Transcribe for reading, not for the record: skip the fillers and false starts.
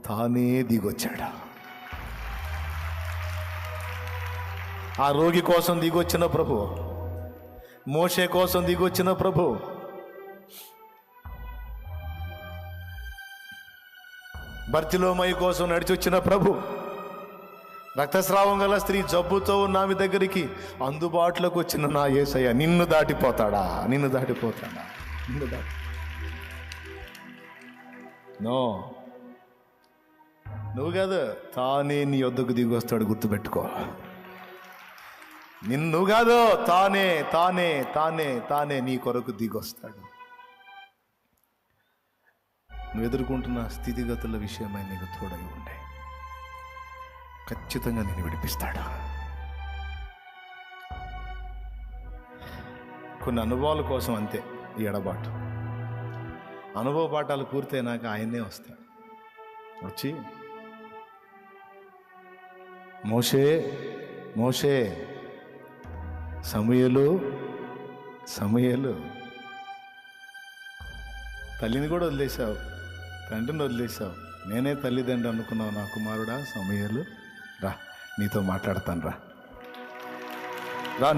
తానే దిగొచ్చాడు. ఆ రోగి కోసం దిగొచ్చిన ప్రభు, మోషే కోసం దిగొచ్చిన ప్రభు, బర్తిలోమయి కోసం నడిచొచ్చిన ప్రభు, రక్తస్రావం గల స్త్రీ జబ్బుతో ఉన్న ఆమె దగ్గరికి అందుబాటులోకి వచ్చిన నా యేసయ్య నిన్ను దాటిపోతాడా? నిన్ను దాటిపోతాడా? నిన్ను దాటి నో, నువ్వు కాదు, తానే నీ వద్దకు దిగి వస్తాడు. గుర్తుపెట్టుకో, నిన్ను కాదు, తానే తానే తానే తానే నీ కొరకు దిగొస్తాడు. నువ్వు ఎదుర్కొంటున్న స్థితిగతుల విషయమై నీకు తోడై ఉండే ఖచ్చితంగా నేను విడిపిస్తాడు. కొన్ని అనుభవాల కోసం అంతే ఈ ఎడబాటు. అనుభవ పాఠాలు పూర్తయినాక ఆయన్నే వస్తాడు. వచ్చి మోషే మోషే, సమూయేలు సమూయేలు, తల్లిని కూడా వదిలేశావు, తండ్రిని వదిలేశావు, నేనే తల్లిదండ్రి అనుకున్నావు నా కుమారుడా సమూయేలు, రా నీతో మాట్లాడతాను, రా రా నీ